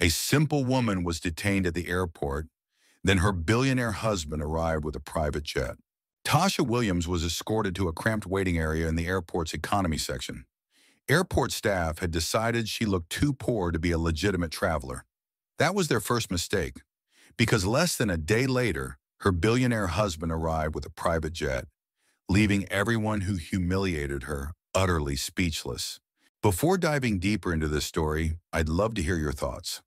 A simple woman was detained at the airport, then her billionaire husband arrived with a private jet. Tasha Williams was escorted to a cramped waiting area in the airport's economy section. Airport staff had decided she looked too poor to be a legitimate traveler. That was their first mistake, because less than a day later, her billionaire husband arrived with a private jet, leaving everyone who humiliated her utterly speechless. Before diving deeper into this story, I'd love to hear your thoughts.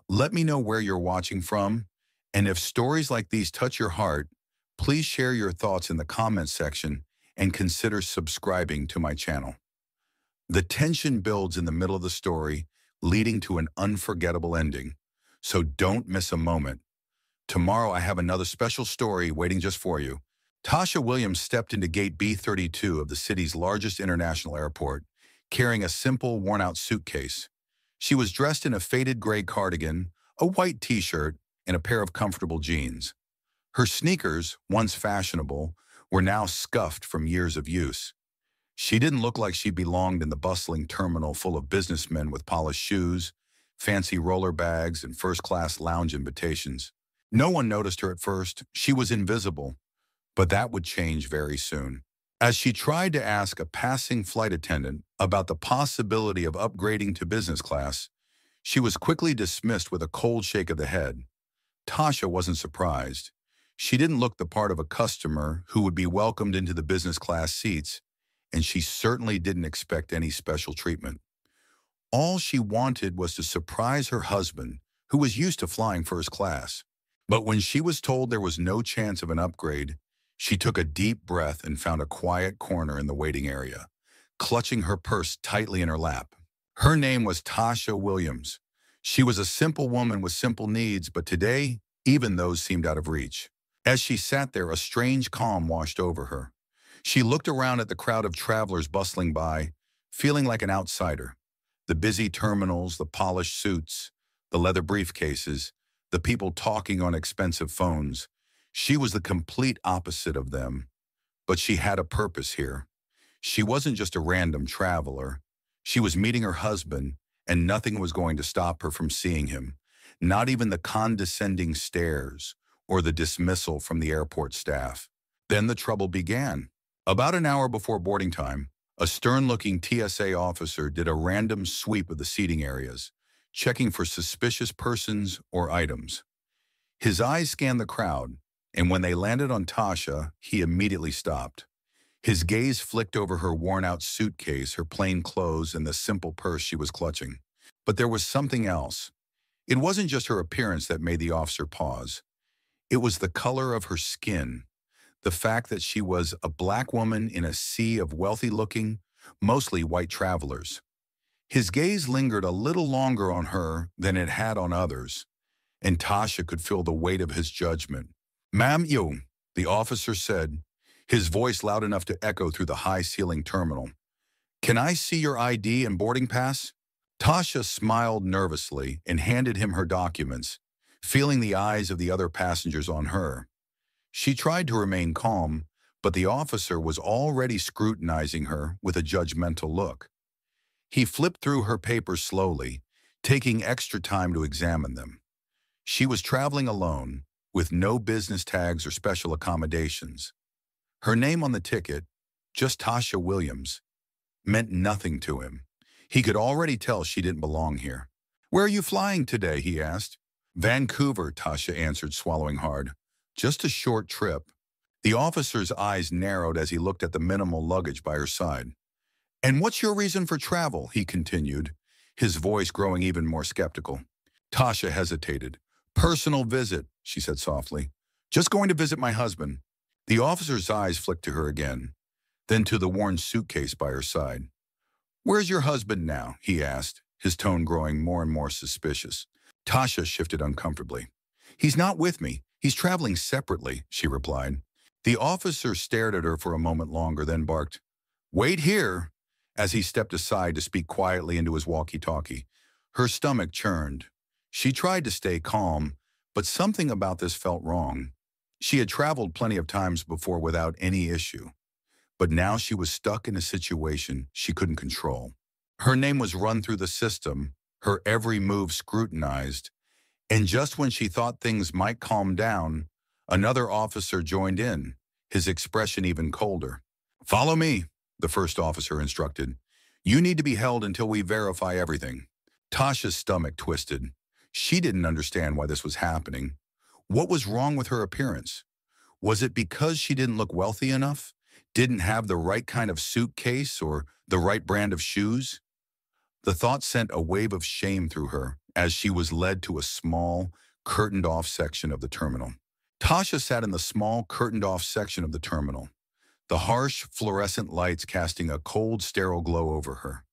Let me know where you're watching from, and if stories like these touch your heart, please share your thoughts in the comments section and consider subscribing to my channel. The tension builds in the middle of the story, leading to an unforgettable ending, so don't miss a moment. Tomorrow I have another special story waiting just for you. Tasha Williams stepped into gate B32 of the city's largest international airport, carrying a simple, worn-out suitcase. She was dressed in a faded gray cardigan, a white t-shirt, and a pair of comfortable jeans. Her sneakers, once fashionable, were now scuffed from years of use. She didn't look like she belonged in the bustling terminal full of businessmen with polished shoes, fancy roller bags, and first-class lounge invitations. No one noticed her at first. She was invisible, but that would change very soon. As she tried to ask a passing flight attendant about the possibility of upgrading to business class, she was quickly dismissed with a cold shake of the head. Tasha wasn't surprised. She didn't look the part of a customer who would be welcomed into the business class seats, and she certainly didn't expect any special treatment. All she wanted was to surprise her husband, who was used to flying first class. But when she was told there was no chance of an upgrade, she took a deep breath and found a quiet corner in the waiting area, clutching her purse tightly in her lap. Her name was Tasha Williams. She was a simple woman with simple needs, but today, even those seemed out of reach. As she sat there, a strange calm washed over her. She looked around at the crowd of travelers bustling by, feeling like an outsider. The busy terminals, the polished suits, the leather briefcases, the people talking on expensive phones. She was the complete opposite of them, but she had a purpose here. She wasn't just a random traveler. She was meeting her husband, and nothing was going to stop her from seeing him, not even the condescending stares or the dismissal from the airport staff. Then the trouble began. About an hour before boarding time, a stern-looking TSA officer did a random sweep of the seating areas, checking for suspicious persons or items. His eyes scanned the crowd, and when they landed on Tasha, he immediately stopped. His gaze flicked over her worn-out suitcase, her plain clothes, and the simple purse she was clutching. But there was something else. It wasn't just her appearance that made the officer pause. It was the color of her skin, the fact that she was a black woman in a sea of wealthy-looking, mostly white travelers. His gaze lingered a little longer on her than it had on others, and Tasha could feel the weight of his judgment. "Ma'am, you," the officer said, his voice loud enough to echo through the high-ceiling terminal. "Can I see your ID and boarding pass?" Tasha smiled nervously and handed him her documents, feeling the eyes of the other passengers on her. She tried to remain calm, but the officer was already scrutinizing her with a judgmental look. He flipped through her papers slowly, taking extra time to examine them. She was traveling alone, with no business tags or special accommodations. Her name on the ticket, just Tasha Williams, meant nothing to him. He could already tell she didn't belong here. "Where are you flying today?" he asked. "Vancouver," Tasha answered, swallowing hard. "Just a short trip." The officer's eyes narrowed as he looked at the minimal luggage by her side. "And what's your reason for travel?" he continued, his voice growing even more skeptical. Tasha hesitated. "Personal visit," she said softly. "Just going to visit my husband." The officer's eyes flicked to her again, then to the worn suitcase by her side. "Where's your husband now?" he asked, his tone growing more and more suspicious. Tasha shifted uncomfortably. "He's not with me. He's traveling separately," she replied. The officer stared at her for a moment longer, then barked, "Wait here," as he stepped aside to speak quietly into his walkie-talkie. Her stomach churned. She tried to stay calm, but something about this felt wrong. She had traveled plenty of times before without any issue, but now she was stuck in a situation she couldn't control. Her name was run through the system, her every move scrutinized, and just when she thought things might calm down, another officer joined in, his expression even colder. "Follow me," the first officer instructed. "You need to be held until we verify everything." Tasha's stomach twisted. She didn't understand why this was happening. What was wrong with her appearance? Was it because she didn't look wealthy enough? Didn't have the right kind of suitcase or the right brand of shoes? The thought sent a wave of shame through her as she was led to a small, curtained-off section of the terminal. Tasha sat in the small, curtained-off section of the terminal, the harsh, fluorescent lights casting a cold, sterile glow over her.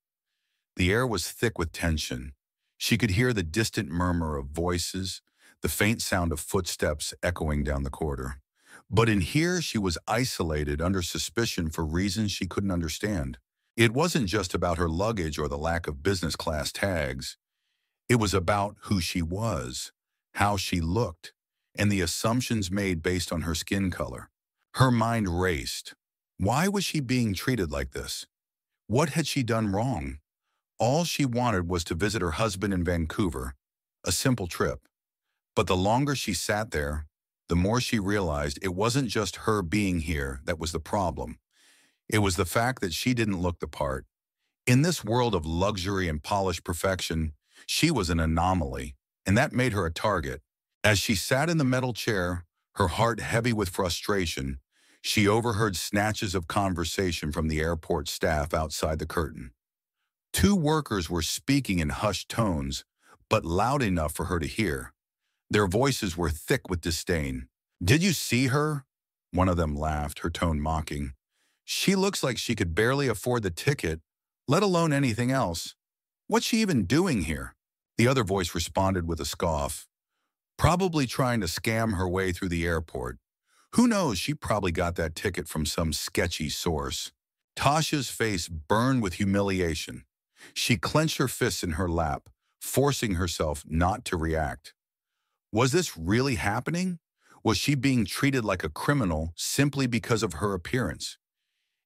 The air was thick with tension. She could hear the distant murmur of voices, the faint sound of footsteps echoing down the corridor. But in here, she was isolated under suspicion for reasons she couldn't understand. It wasn't just about her luggage or the lack of business class tags. It was about who she was, how she looked, and the assumptions made based on her skin color. Her mind raced. Why was she being treated like this? What had she done wrong? All she wanted was to visit her husband in Vancouver, a simple trip. But the longer she sat there, the more she realized it wasn't just her being here that was the problem. It was the fact that she didn't look the part. In this world of luxury and polished perfection, she was an anomaly, and that made her a target. As she sat in the metal chair, her heart heavy with frustration, she overheard snatches of conversation from the airport staff outside the curtain. Two workers were speaking in hushed tones, but loud enough for her to hear. Their voices were thick with disdain. "Did you see her?" One of them laughed, her tone mocking. "She looks like she could barely afford the ticket, let alone anything else. What's she even doing here?" The other voice responded with a scoff. "Probably trying to scam her way through the airport. Who knows, she probably got that ticket from some sketchy source." Tasha's face burned with humiliation. She clenched her fists in her lap, forcing herself not to react. Was this really happening? Was she being treated like a criminal simply because of her appearance?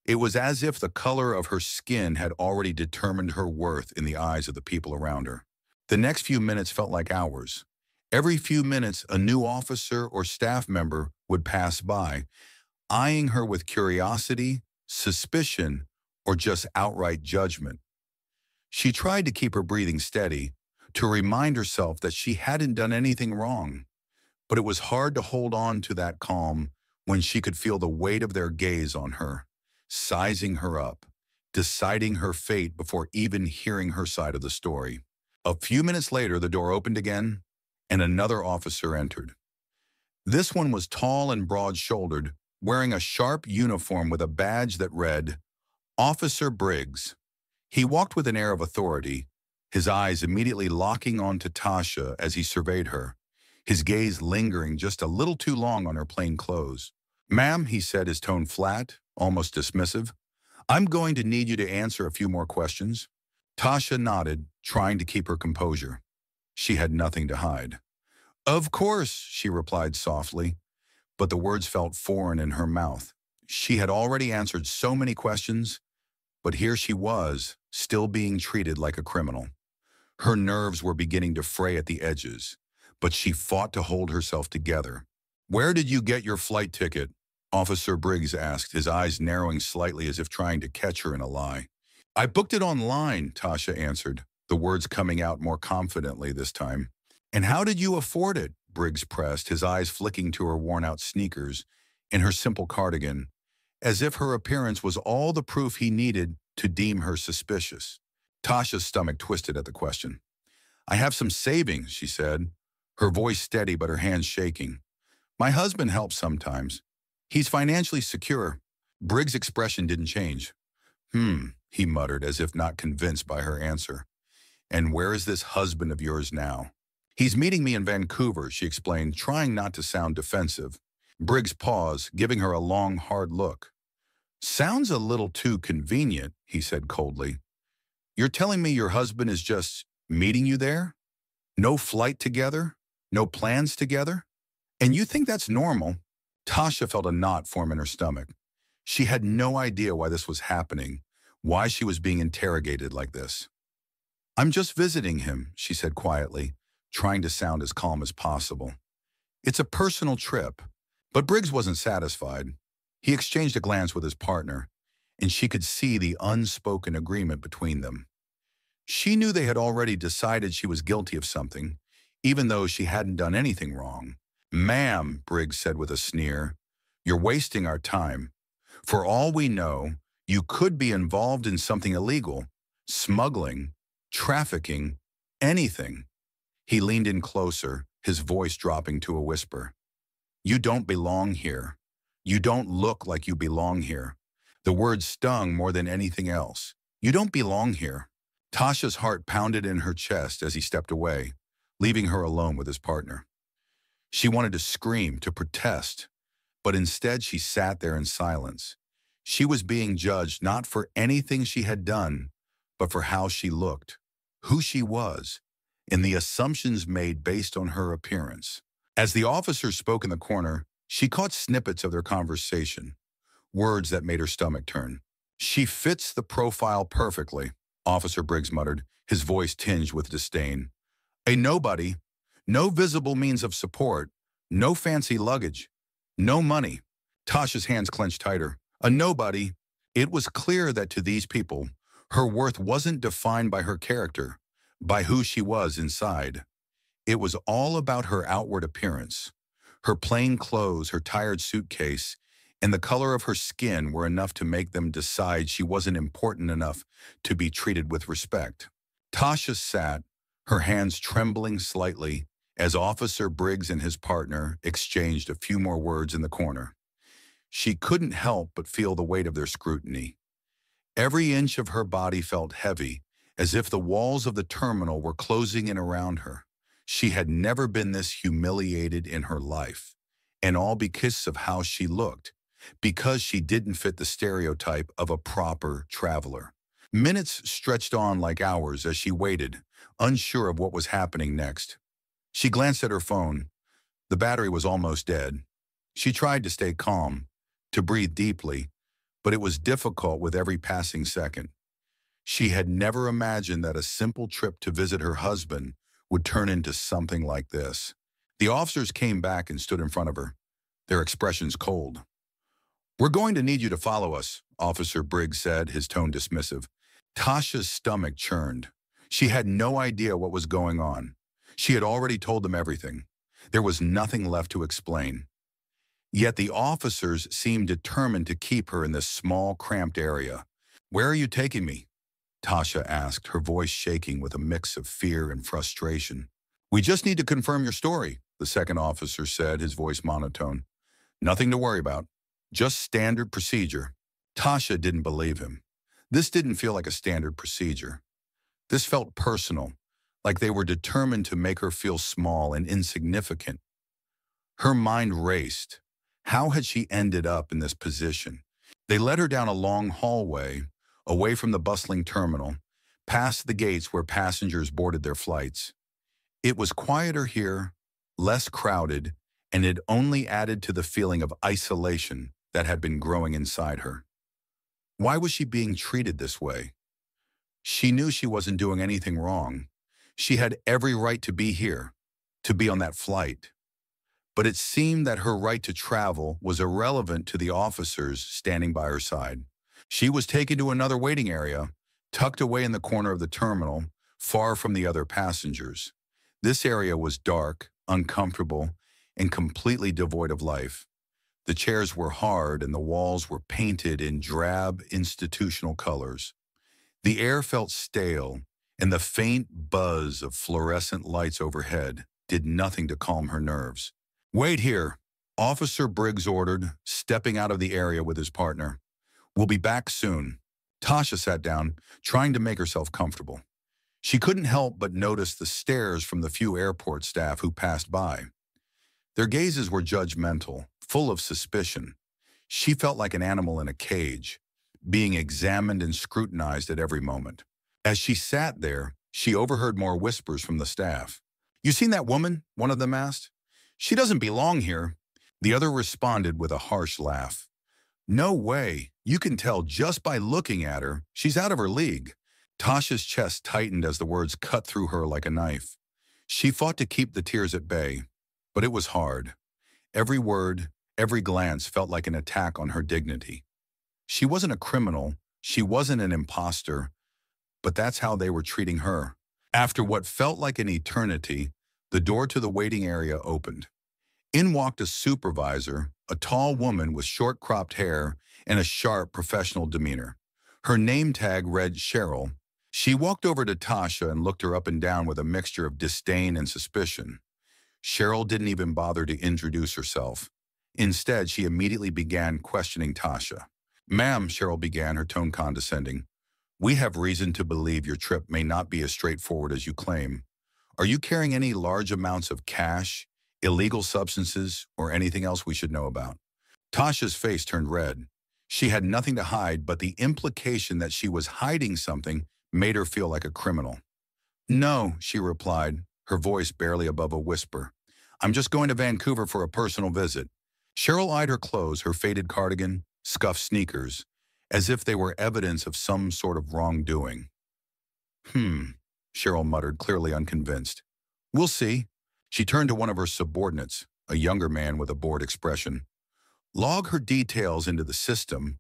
It was as if the color of her skin had already determined her worth in the eyes of the people around her. The next few minutes felt like hours. Every few minutes, a new officer or staff member would pass by, eyeing her with curiosity, suspicion, or just outright judgment. She tried to keep her breathing steady, to remind herself that she hadn't done anything wrong. But it was hard to hold on to that calm when she could feel the weight of their gaze on her, sizing her up, deciding her fate before even hearing her side of the story. A few minutes later, the door opened again, and another officer entered. This one was tall and broad-shouldered, wearing a sharp uniform with a badge that read, "Officer Briggs." He walked with an air of authority, his eyes immediately locking on to Tasha as he surveyed her, his gaze lingering just a little too long on her plain clothes. "Ma'am," he said, his tone flat, almost dismissive, "I'm going to need you to answer a few more questions." Tasha nodded, trying to keep her composure. She had nothing to hide. "Of course," she replied softly, but the words felt foreign in her mouth. She had already answered so many questions, but here she was, still being treated like a criminal. Her nerves were beginning to fray at the edges, but she fought to hold herself together. "Where did you get your flight ticket?" Officer Briggs asked, his eyes narrowing slightly as if trying to catch her in a lie. "I booked it online," Tasha answered, the words coming out more confidently this time. "And how did you afford it?" Briggs pressed, his eyes flicking to her worn-out sneakers and her simple cardigan, as if her appearance was all the proof he needed to deem her suspicious. Tasha's stomach twisted at the question. "I have some savings," she said, her voice steady but her hands shaking. "My husband helps sometimes. He's financially secure." Briggs' expression didn't change. He muttered, as if not convinced by her answer. "And where is this husband of yours now?" "He's meeting me in Vancouver," she explained, trying not to sound defensive. Briggs paused, giving her a long, hard look. "Sounds a little too convenient," he said coldly. "You're telling me your husband is just meeting you there? No flight together? No plans together? And you think that's normal?" Tasha felt a knot form in her stomach. She had no idea why this was happening, why she was being interrogated like this. "I'm just visiting him," she said quietly, trying to sound as calm as possible. "It's a personal trip." But Briggs wasn't satisfied. He exchanged a glance with his partner, and she could see the unspoken agreement between them. She knew they had already decided she was guilty of something, even though she hadn't done anything wrong. "Ma'am," Briggs said with a sneer, "you're wasting our time. For all we know, you could be involved in something illegal, smuggling, trafficking, anything." He leaned in closer, his voice dropping to a whisper. "You don't belong here. You don't look like you belong here." The words stung more than anything else. "You don't belong here." Tasha's heart pounded in her chest as he stepped away, leaving her alone with his partner. She wanted to scream, to protest, but instead she sat there in silence. She was being judged not for anything she had done, but for how she looked, who she was, and the assumptions made based on her appearance. As the officers spoke in the corner, she caught snippets of their conversation, words that made her stomach turn. "She fits the profile perfectly," Officer Briggs muttered, his voice tinged with disdain. "A nobody, no visible means of support, no fancy luggage, no money." Tasha's hands clenched tighter. A nobody. It was clear that to these people, her worth wasn't defined by her character, by who she was inside. It was all about her outward appearance. Her plain clothes, her tired suitcase, and the color of her skin were enough to make them decide she wasn't important enough to be treated with respect. Tasha sat, her hands trembling slightly, as Officer Briggs and his partner exchanged a few more words in the corner. She couldn't help but feel the weight of their scrutiny. Every inch of her body felt heavy, as if the walls of the terminal were closing in around her. She had never been this humiliated in her life, and all because of how she looked, because she didn't fit the stereotype of a proper traveler. Minutes stretched on like hours as she waited, unsure of what was happening next. She glanced at her phone. The battery was almost dead. She tried to stay calm, to breathe deeply, but it was difficult with every passing second. She had never imagined that a simple trip to visit her husband would turn into something like this. The officers came back and stood in front of her, their expressions cold. "We're going to need you to follow us," Officer Briggs said, his tone dismissive. Tasha's stomach churned. She had no idea what was going on. She had already told them everything. There was nothing left to explain. Yet the officers seemed determined to keep her in this small, cramped area. "Where are you taking me?" Tasha asked, her voice shaking with a mix of fear and frustration. "We just need to confirm your story," the second officer said, his voice monotone. "Nothing to worry about. Just standard procedure." Tasha didn't believe him. This didn't feel like a standard procedure. This felt personal, like they were determined to make her feel small and insignificant. Her mind raced. How had she ended up in this position? They led her down a long hallway, away from the bustling terminal, past the gates where passengers boarded their flights. It was quieter here, less crowded, and it only added to the feeling of isolation that had been growing inside her. Why was she being treated this way? She knew she wasn't doing anything wrong. She had every right to be here, to be on that flight. But it seemed that her right to travel was irrelevant to the officers standing by her side. She was taken to another waiting area, tucked away in the corner of the terminal, far from the other passengers. This area was dark, uncomfortable, and completely devoid of life. The chairs were hard and the walls were painted in drab institutional colors. The air felt stale, and the faint buzz of fluorescent lights overhead did nothing to calm her nerves. "Wait here," Officer Briggs ordered, stepping out of the area with his partner. "We'll be back soon." Tasha sat down, trying to make herself comfortable. She couldn't help but notice the stares from the few airport staff who passed by. Their gazes were judgmental, full of suspicion. She felt like an animal in a cage, being examined and scrutinized at every moment. As she sat there, she overheard more whispers from the staff. "You seen that woman?" one of them asked. "She doesn't belong here." The other responded with a harsh laugh. "No way. You can tell just by looking at her. She's out of her league." Tasha's chest tightened as the words cut through her like a knife. She fought to keep the tears at bay, but it was hard. Every word, every glance felt like an attack on her dignity. She wasn't a criminal, she wasn't an imposter, but that's how they were treating her. After what felt like an eternity, the door to the waiting area opened. In walked a supervisor, a tall woman with short cropped hair and a sharp professional demeanor. Her name tag read Cheryl. She walked over to Tasha and looked her up and down with a mixture of disdain and suspicion. Cheryl didn't even bother to introduce herself. Instead, she immediately began questioning Tasha. "Ma'am," Cheryl began, her tone condescending, "we have reason to believe your trip may not be as straightforward as you claim. Are you carrying any large amounts of cash, illegal substances, or anything else we should know about?" Tasha's face turned red. She had nothing to hide, but the implication that she was hiding something made her feel like a criminal. "No," she replied, her voice barely above a whisper. "I'm just going to Vancouver for a personal visit." Cheryl eyed her clothes, her faded cardigan, scuffed sneakers, as if they were evidence of some sort of wrongdoing. Cheryl muttered, clearly unconvinced. "We'll see." She turned to one of her subordinates, a younger man with a bored expression. "Log her details into the system.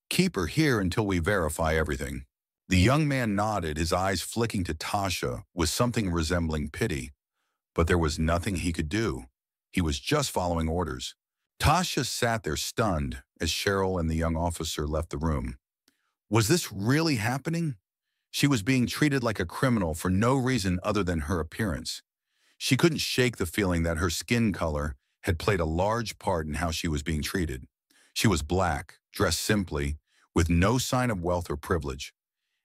Keep her here until we verify everything." The young man nodded, his eyes flicking to Tasha with something resembling pity. But there was nothing he could do. He was just following orders. Tasha sat there stunned as Cheryl and the young officer left the room. Was this really happening? She was being treated like a criminal for no reason other than her appearance. She couldn't shake the feeling that her skin color had played a large part in how she was being treated. She was black, dressed simply, with no sign of wealth or privilege.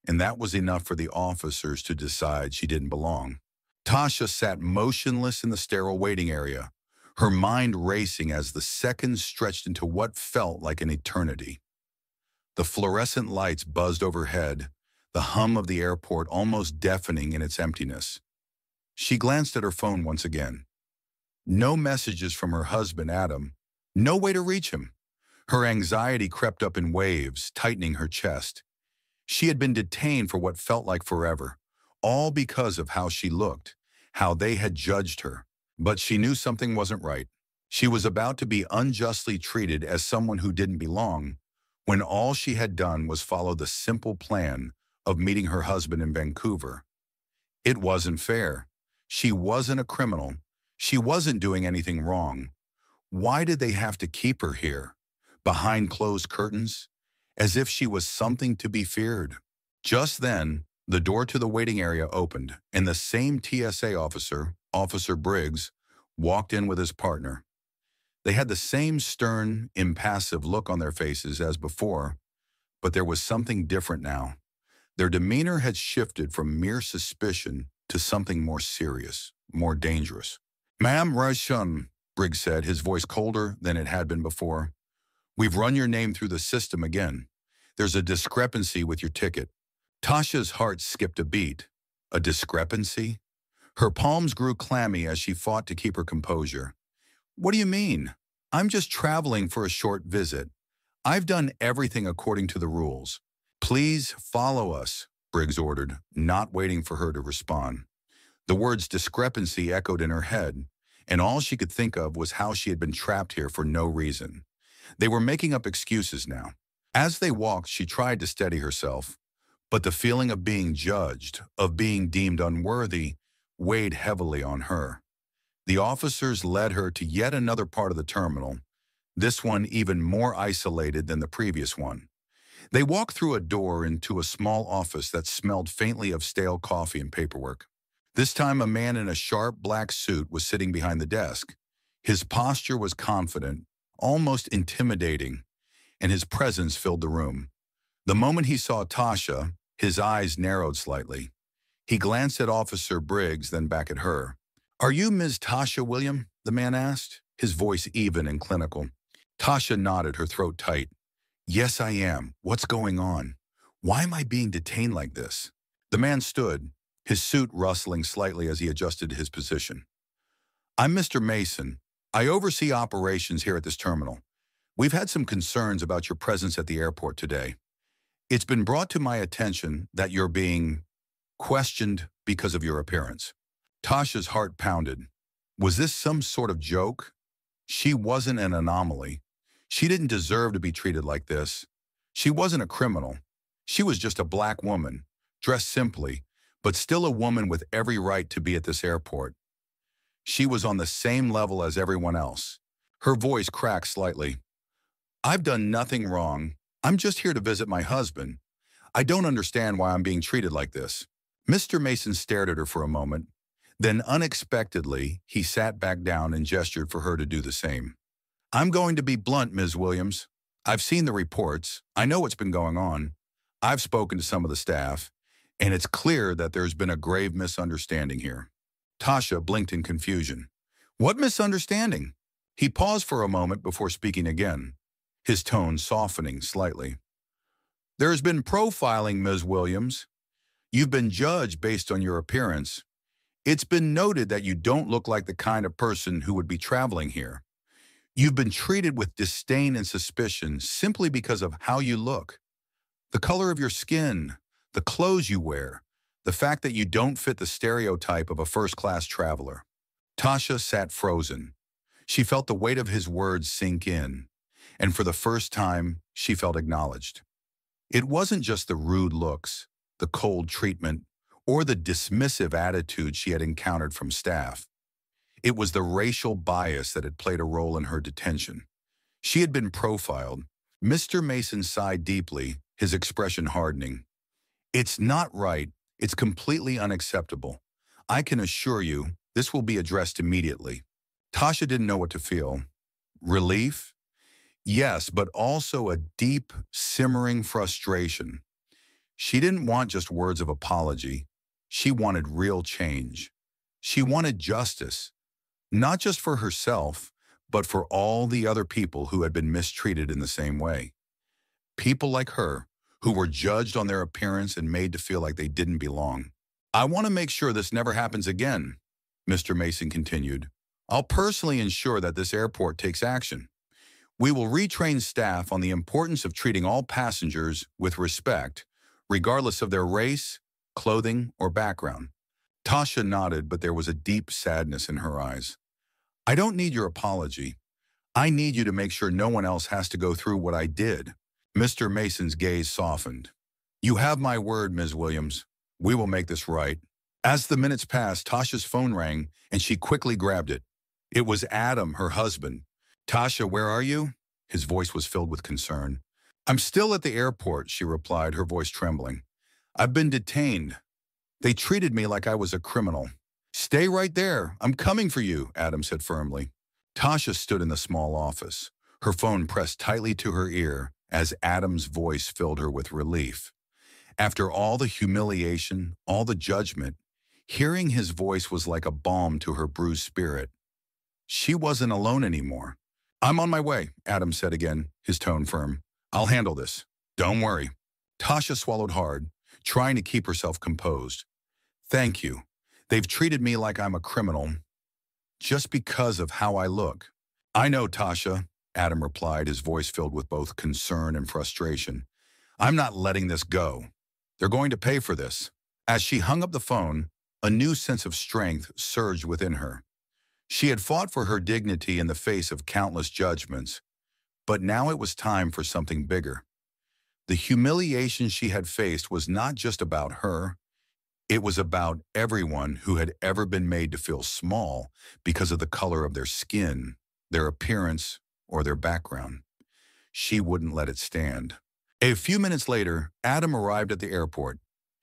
And that was enough for the officers to decide she didn't belong. Tasha sat motionless in the sterile waiting area, her mind racing as the seconds stretched into what felt like an eternity. The fluorescent lights buzzed overhead, the hum of the airport almost deafening in its emptiness. She glanced at her phone once again. No messages from her husband, Adam. No way to reach him. Her anxiety crept up in waves, tightening her chest. She had been detained for what felt like forever, all because of how she looked, how they had judged her. But she knew something wasn't right. She was about to be unjustly treated as someone who didn't belong, when all she had done was follow the simple plan of meeting her husband in Vancouver. It wasn't fair. She wasn't a criminal. She wasn't doing anything wrong. Why did they have to keep her here, behind closed curtains, as if she was something to be feared? Just then, the door to the waiting area opened, and the same TSA officer, Officer Briggs, walked in with his partner. They had the same stern, impassive look on their faces as before, but there was something different now. Their demeanor had shifted from mere suspicion to something more serious, more dangerous. "Ma'am Rajshun," Briggs said, his voice colder than it had been before. "We've run your name through the system again. There's a discrepancy with your ticket." Tasha's heart skipped a beat. A discrepancy? Her palms grew clammy as she fought to keep her composure. "What do you mean? I'm just traveling for a short visit. I've done everything according to the rules." "Please follow us," Briggs ordered, not waiting for her to respond. The words discrepancy echoed in her head, and all she could think of was how she had been trapped here for no reason. They were making up excuses now. As they walked, she tried to steady herself, but the feeling of being judged, of being deemed unworthy, weighed heavily on her. The officers led her to yet another part of the terminal, this one even more isolated than the previous one. They walked through a door into a small office that smelled faintly of stale coffee and paperwork. This time, a man in a sharp black suit was sitting behind the desk. His posture was confident, almost intimidating, and his presence filled the room. The moment he saw Tasha, his eyes narrowed slightly. He glanced at Officer Briggs, then back at her. "Are you Ms. Tasha William?" the man asked, his voice even and clinical. Tasha nodded, her throat tight. "Yes, I am. What's going on? Why am I being detained like this?" The man stood, his suit rustling slightly as he adjusted his position. "I'm Mr. Mason. I oversee operations here at this terminal. We've had some concerns about your presence at the airport today." It's been brought to my attention that you're being questioned because of your appearance. Tasha's heart pounded. Was this some sort of joke? She wasn't an anomaly. She didn't deserve to be treated like this. She wasn't a criminal. She was just a black woman, dressed simply, but still a woman with every right to be at this airport. She was on the same level as everyone else. Her voice cracked slightly. I've done nothing wrong. I'm just here to visit my husband. I don't understand why I'm being treated like this. Mr. Mason stared at her for a moment. Then unexpectedly, he sat back down and gestured for her to do the same. I'm going to be blunt, Ms. Williams. I've seen the reports. I know what's been going on. I've spoken to some of the staff, and it's clear that there's been a grave misunderstanding here. Tasha blinked in confusion. What misunderstanding? He paused for a moment before speaking again, his tone softening slightly. There's been profiling, Ms. Williams. You've been judged based on your appearance. It's been noted that you don't look like the kind of person who would be traveling here. You've been treated with disdain and suspicion simply because of how you look. The color of your skin, the clothes you wear, the fact that you don't fit the stereotype of a first-class traveler. Tasha sat frozen. She felt the weight of his words sink in, and for the first time, she felt acknowledged. It wasn't just the rude looks, the cold treatment, or the dismissive attitude she had encountered from staff. It was the racial bias that had played a role in her detention. She had been profiled. Mr. Mason sighed deeply, his expression hardening. It's not right. It's completely unacceptable. I can assure you, this will be addressed immediately. Tasha didn't know what to feel. Relief? Yes, but also a deep, simmering frustration. She didn't want just words of apology. She wanted real change. She wanted justice, not just for herself, but for all the other people who had been mistreated in the same way. People like her, who were judged on their appearance and made to feel like they didn't belong. I want to make sure this never happens again, Mr. Mason continued. I'll personally ensure that this airport takes action. We will retrain staff on the importance of treating all passengers with respect, regardless of their race, clothing, or background. Tasha nodded, but there was a deep sadness in her eyes. I don't need your apology. I need you to make sure no one else has to go through what I did. Mr. Mason's gaze softened. You have my word, Ms. Williams. We will make this right. As the minutes passed, Tasha's phone rang, and she quickly grabbed it. It was Adam, her husband. Tasha, where are you? His voice was filled with concern. I'm still at the airport, she replied, her voice trembling. I've been detained. They treated me like I was a criminal. Stay right there. I'm coming for you, Adam said firmly. Tasha stood in the small office, her phone pressed tightly to her ear as Adam's voice filled her with relief. After all the humiliation, all the judgment, hearing his voice was like a balm to her bruised spirit. She wasn't alone anymore. I'm on my way, Adam said again, his tone firm. I'll handle this. Don't worry. Tasha swallowed hard, trying to keep herself composed. Thank you. They've treated me like I'm a criminal just because of how I look. I know, Tasha, Adam replied, his voice filled with both concern and frustration. I'm not letting this go. They're going to pay for this. As she hung up the phone, a new sense of strength surged within her. She had fought for her dignity in the face of countless judgments, but now it was time for something bigger. The humiliation she had faced was not just about her. It was about everyone who had ever been made to feel small because of the color of their skin, their appearance, or their background. She wouldn't let it stand. A few minutes later, Adam arrived at the airport.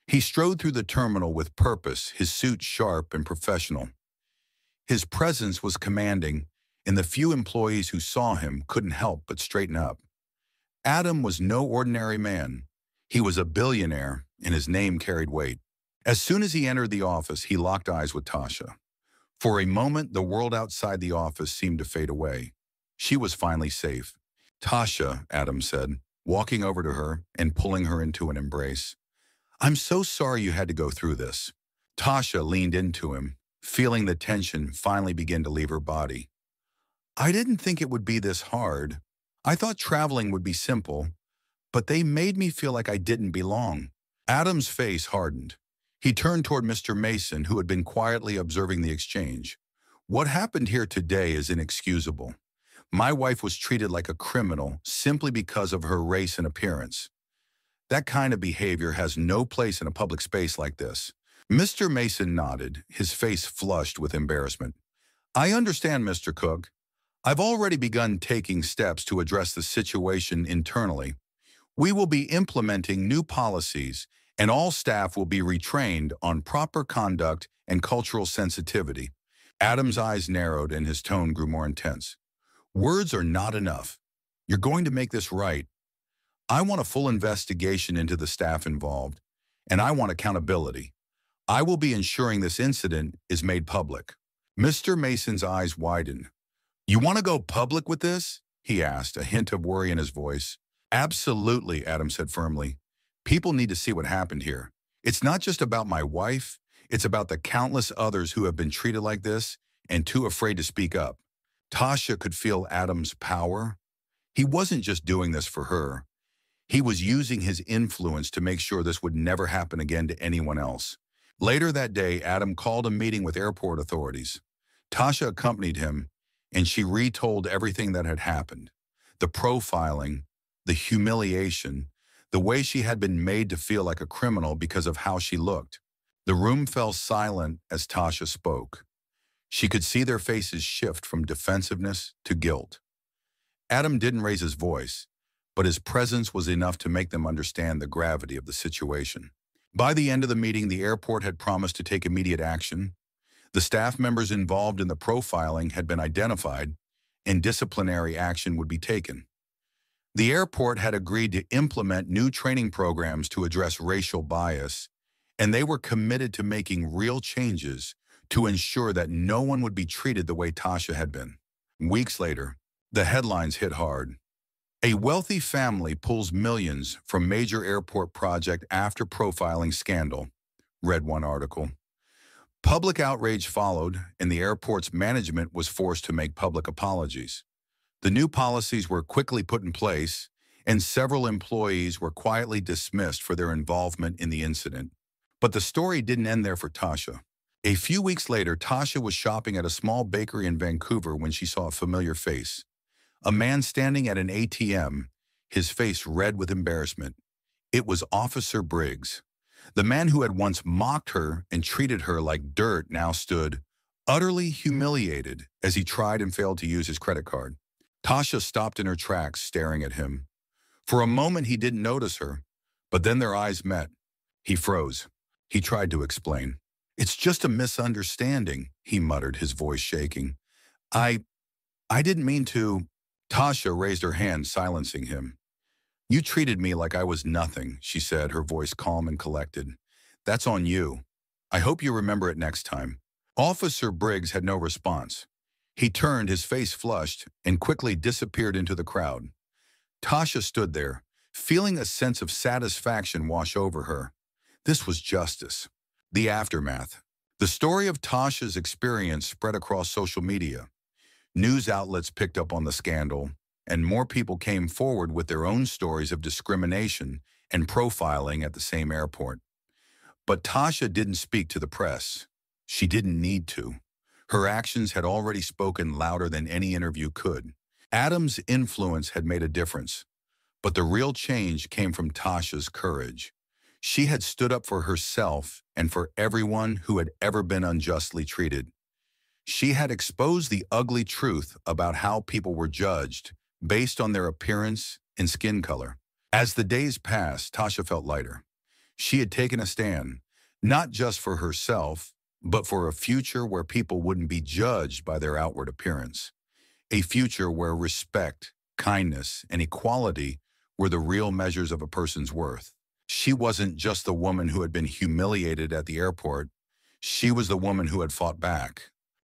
He strode through the terminal with purpose, his suit sharp and professional. His presence was commanding, and the few employees who saw him couldn't help but straighten up. Adam was no ordinary man. He was a billionaire, and his name carried weight. As soon as he entered the office, he locked eyes with Tasha. For a moment, the world outside the office seemed to fade away. She was finally safe. Tasha, Adam said, walking over to her and pulling her into an embrace. I'm so sorry you had to go through this. Tasha leaned into him, feeling the tension finally begin to leave her body. I didn't think it would be this hard. I thought traveling would be simple, but they made me feel like I didn't belong. Adam's face hardened. He turned toward Mr. Mason, who had been quietly observing the exchange. What happened here today is inexcusable. My wife was treated like a criminal simply because of her race and appearance. That kind of behavior has no place in a public space like this. Mr. Mason nodded, his face flushed with embarrassment. I understand, Mr. Cook. I've already begun taking steps to address the situation internally. We will be implementing new policies, and all staff will be retrained on proper conduct and cultural sensitivity. Adam's eyes narrowed and his tone grew more intense. Words are not enough. You're going to make this right. I want a full investigation into the staff involved, and I want accountability. I will be ensuring this incident is made public. Mr. Mason's eyes widened. You want to go public with this? He asked, a hint of worry in his voice. Absolutely, Adam said firmly. People need to see what happened here. It's not just about my wife. It's about the countless others who have been treated like this and too afraid to speak up. Tasha could feel Adam's power. He wasn't just doing this for her. He was using his influence to make sure this would never happen again to anyone else. Later that day, Adam called a meeting with airport authorities. Tasha accompanied him, and she retold everything that had happened. The profiling, the humiliation, the way she had been made to feel like a criminal because of how she looked. The room fell silent as Tasha spoke. She could see their faces shift from defensiveness to guilt. Adam didn't raise his voice, but his presence was enough to make them understand the gravity of the situation. By the end of the meeting, the airport had promised to take immediate action. The staff members involved in the profiling had been identified, and disciplinary action would be taken. The airport had agreed to implement new training programs to address racial bias, and they were committed to making real changes to ensure that no one would be treated the way Tasha had been. Weeks later, the headlines hit hard. A wealthy family pulls millions from major airport project after profiling scandal, read one article. Public outrage followed, and the airport's management was forced to make public apologies. The new policies were quickly put in place, and several employees were quietly dismissed for their involvement in the incident. But the story didn't end there for Tasha. A few weeks later, Tasha was shopping at a small bakery in Vancouver when she saw a familiar face. A man standing at an ATM, his face red with embarrassment. It was Officer Briggs. The man who had once mocked her and treated her like dirt now stood, utterly humiliated, as he tried and failed to use his credit card. Tasha stopped in her tracks, staring at him. For a moment, he didn't notice her, but then their eyes met. He froze. He tried to explain. It's just a misunderstanding, he muttered, his voice shaking. I didn't mean to. Tasha raised her hand, silencing him. You treated me like I was nothing, she said, her voice calm and collected. That's on you. I hope you remember it next time. Officer Briggs had no response. He turned, his face flushed, and quickly disappeared into the crowd. Tasha stood there, feeling a sense of satisfaction wash over her. This was justice. The aftermath. The story of Tasha's experience spread across social media. News outlets picked up on the scandal, and more people came forward with their own stories of discrimination and profiling at the same airport. But Tasha didn't speak to the press. She didn't need to. Her actions had already spoken louder than any interview could. Adam's influence had made a difference, but the real change came from Tasha's courage. She had stood up for herself and for everyone who had ever been unjustly treated. She had exposed the ugly truth about how people were judged based on their appearance and skin color. As the days passed, Tasha felt lighter. She had taken a stand, not just for herself, but for a future where people wouldn't be judged by their outward appearance. A future where respect, kindness, and equality were the real measures of a person's worth. She wasn't just the woman who had been humiliated at the airport. She was the woman who had fought back.